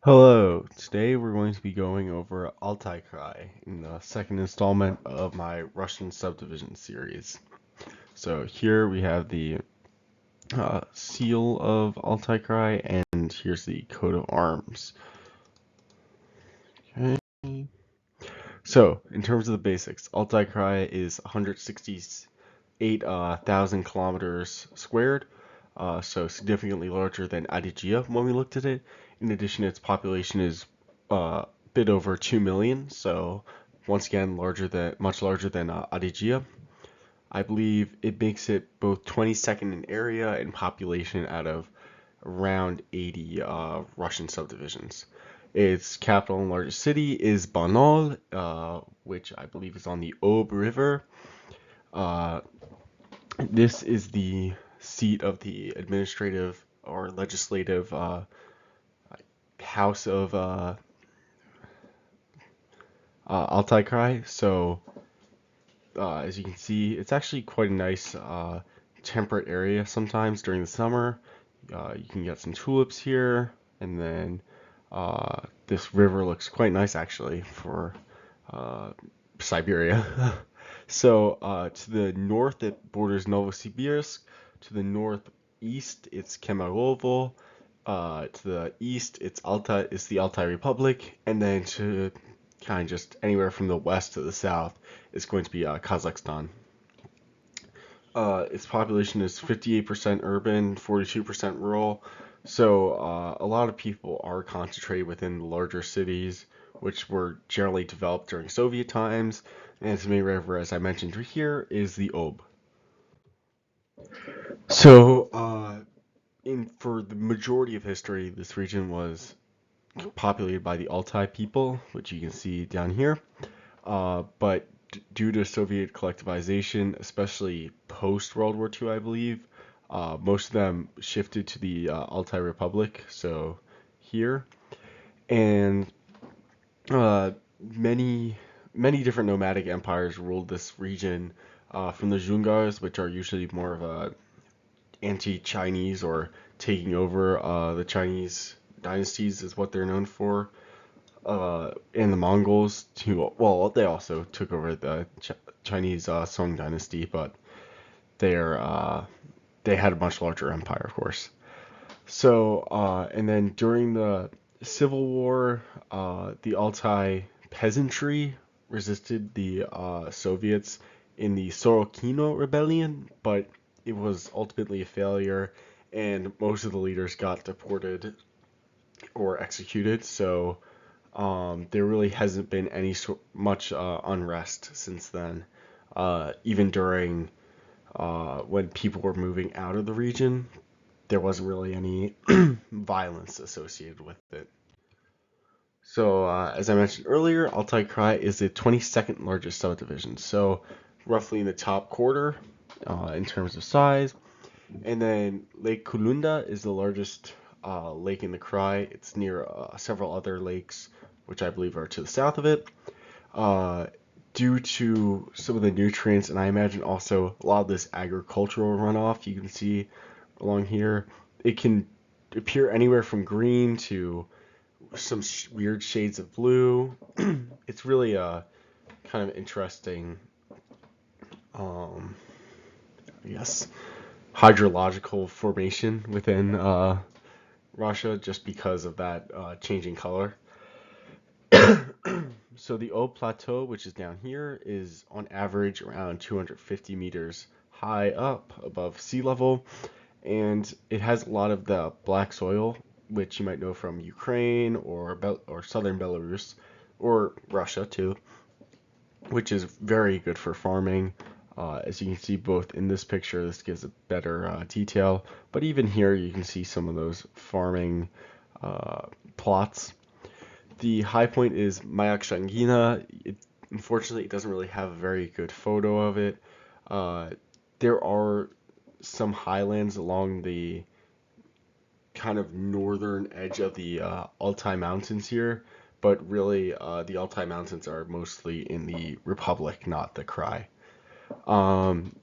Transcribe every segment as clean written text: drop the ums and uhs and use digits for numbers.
Hello, today we're going to be going over Altai Krai in the second installment of my Russian subdivision series. So here we have the seal of Altai Krai, and here's the coat of arms. Okay. So in terms of the basics, Altai Krai is 168,000 kilometers squared, so significantly larger than Adygea when we looked at it. In addition, its population is a bit over 2 million, so once again much larger than Adygea. I believe it makes it both 22nd in area and population out of around 80 Russian subdivisions. Its capital and largest city is Banal, which I believe is on the Ob River. Uh, this is the seat of the administrative or legislative house of Altai Krai. So, as you can see, it's actually quite a nice temperate area sometimes during the summer. You can get some tulips here, and then this river looks quite nice actually for uh, Siberia. So to the north, it borders Novosibirsk. To the northeast, it's Kemerovo. To the east, it's the Altai Republic, and then to kind of just anywhere from the west to the south, it's going to be Kazakhstan. Its population is 58% urban, 42% rural. So a lot of people are concentrated within the larger cities, which were generally developed during Soviet times. And its main river, as I mentioned here, is the Ob. So in for the majority of history, this region was populated by the Altai people, which you can see down here. But due to Soviet collectivization, especially post World War II, I believe, most of them shifted to the Altai Republic, so here, and uh, many many different nomadic empires ruled this region, from the Zhungars, which are usually more of a anti-Chinese or taking over the Chinese dynasties is what they're known for, and the Mongols too. Well, they also took over the Chinese Song dynasty, but they're they had a much larger empire, of course. So, and then during the Civil War, the Altai peasantry resisted the Soviets in the Sorokino Rebellion, but it was ultimately a failure, and most of the leaders got deported or executed. So there really hasn't been much unrest since then. Even during when people were moving out of the region, there wasn't really any violence associated with it. So, as I mentioned earlier, Altai Krai is the 22nd largest subdivision, so roughly in the top quarter in terms of size. And then Lake Kulunda is the largest lake in the Krai. It's near several other lakes, which I believe are to the south of it. Uh, Due to some of the nutrients, and I imagine also a lot of this agricultural runoff you can see along here, it can appear anywhere from green to some weird shades of blue. It's really a kind of interesting, um, I guess, hydrological formation within Russia just because of that changing color. So the Ob Plateau, which is down here, is on average around 250 meters high up above sea level, and it has a lot of the black soil, which you might know from Ukraine or southern Belarus or Russia too, which is very good for farming. As you can see both in this picture, this gives a better detail, but even here you can see some of those farming uh, plots. The high point is Mayak Unfortunately, it doesn't really have a very good photo of it. Uh, there are some highlands along the kind of northern edge of the Altai Mountains here, but really the Altai Mountains are mostly in the Republic, not the Krai. Um,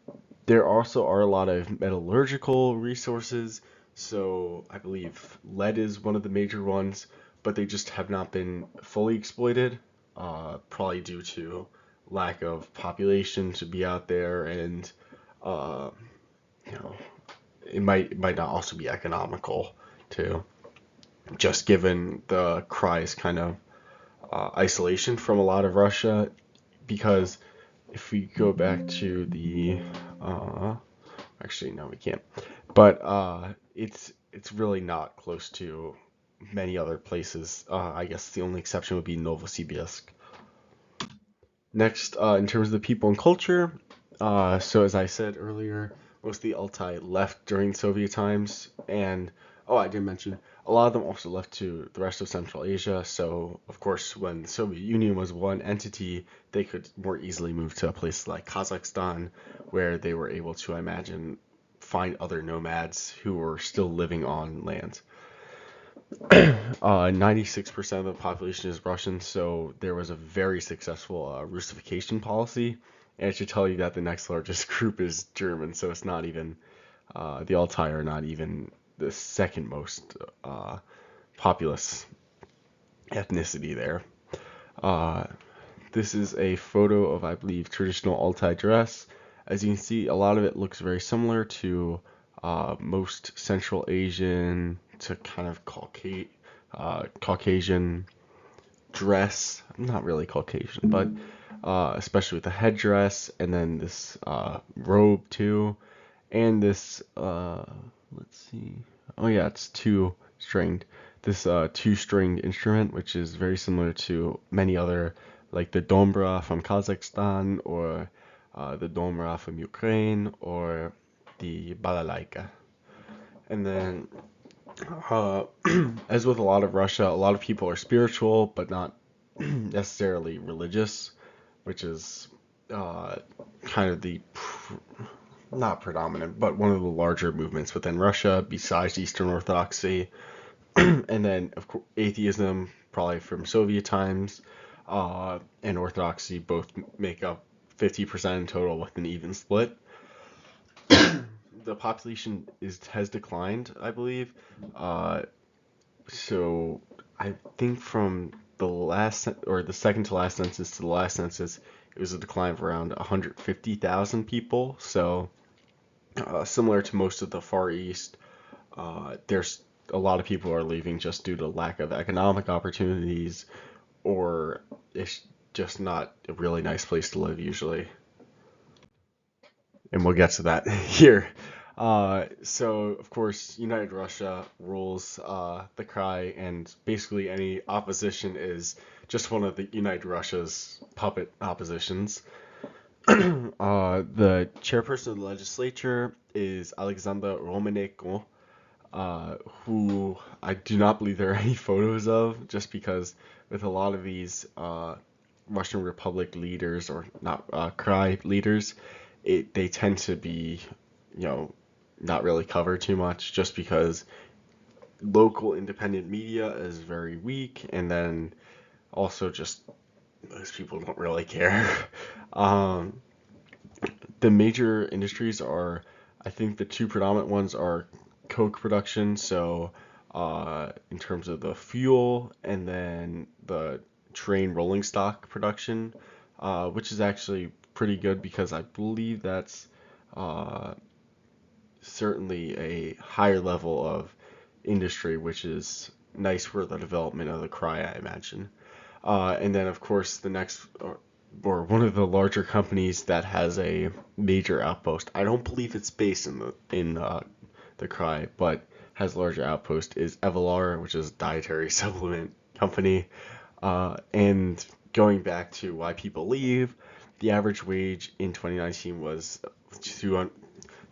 there also are a lot of metallurgical resources, so I believe lead is one of the major ones, but they just have not been fully exploited, probably due to lack of population to be out there, and uh, you know, it might not also be economical too, just given the Krai's kind of isolation from a lot of Russia. Because if we go back to the actually no, we can't, but it's really not close to many other places. I guess the only exception would be Novosibirsk. Next, in terms of the people and culture, so as I said earlier, most of the Altai left during Soviet times, and oh, I didn't mention, a lot of them also left to the rest of Central Asia. So, of course, when the Soviet Union was one entity, they could more easily move to a place like Kazakhstan, where they were able to, I imagine, find other nomads who were still living on land. 96% of the population is Russian, so there was a very successful Russification policy. And I should tell you that the next largest group is German, so it's not even, the Altai are not even the second most populous ethnicity there. Uh, this is a photo of, I believe, traditional Altai dress. As you can see, a lot of it looks very similar to most Central Asian to kind of Caucasian dress. Not really Caucasian, but especially with the headdress, and then this robe too, and this let's see. Oh yeah, it's two-stringed. This two-stringed instrument, which is very similar to many other, like the dombra from Kazakhstan, or the dombra from Ukraine, or the balalaika. And then, uh, as with a lot of Russia, a lot of people are spiritual, but not necessarily religious, which is kind of the not predominant, but one of the larger movements within Russia besides Eastern Orthodoxy. And then, of course, atheism, probably from Soviet times, and Orthodoxy both make up 50% in total with an even split. The population has declined, I believe. So I think from the last or the second to last census to the last census, it was a decline of around 150,000 people. So similar to most of the Far East, there's a lot of people are leaving just due to lack of economic opportunities, or it's just not a really nice place to live usually. And we'll get to that here. So, of course, United Russia rules the Krai, and basically any opposition is just one of the United Russia's puppet oppositions. The chairperson of the legislature is Alexander Romanenko, who I do not believe there are any photos of, just because with a lot of these Russian Republic leaders, or not Krai leaders, they tend to be, not really covered too much, just because local independent media is very weak, and then also just most people don't really care. Um, the major industries are, I think the two predominant ones are coke production, so in terms of the fuel, and then the train rolling stock production, which is actually pretty good because I believe that's uh, certainly a higher level of industry, which is nice for the development of the Krai, I imagine. And then, of course, the next, or one of the larger companies that has a major outpost. I don't believe it's based in the Krai, but has a larger outpost is Evolar, which is a dietary supplement company. And going back to why people leave, the average wage in 2019 was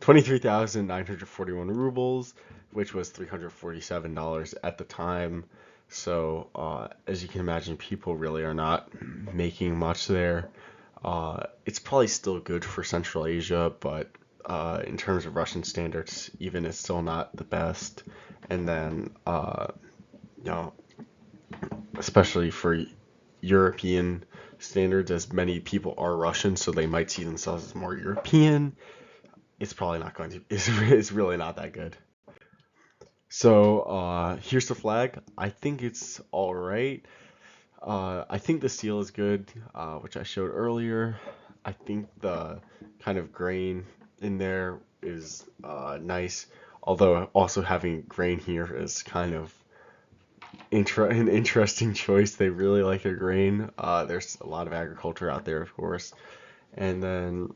23,941 rubles, which was $347 at the time. So, as you can imagine, people really are not making much there. It's probably still good for Central Asia, but in terms of Russian standards, even it's still not the best. And then, you know, especially for European standards, as many people are Russian, so they might see themselves as more European. It's probably not going to. It's really not that good. So here's the flag. I think it's all right. I think the seal is good, which I showed earlier. I think the kind of grain in there is nice, although also having grain here is kind of an interesting choice. They really like their grain. There's a lot of agriculture out there, of course. And then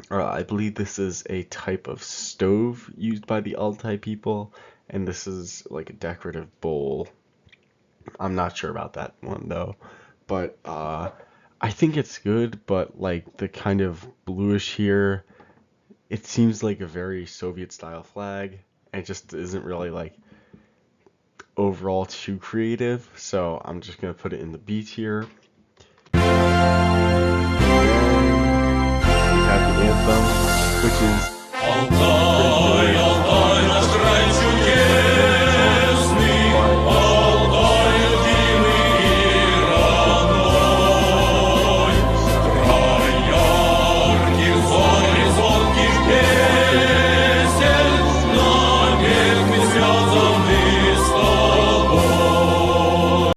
I believe this is a type of stove used by the Altai people, and this is like a decorative bowl. I'm not sure about that one though, but I think it's good, but like the kind of bluish here, it seems like a very Soviet style flag, and it just isn't really like overall too creative, so I'm just gonna put it in the B tier. And we have the anthem, which is Altai, Altai, наш край чудесный, Алтай, любимый и родной, край ярких зорь и звонких песен, навек мы связаны.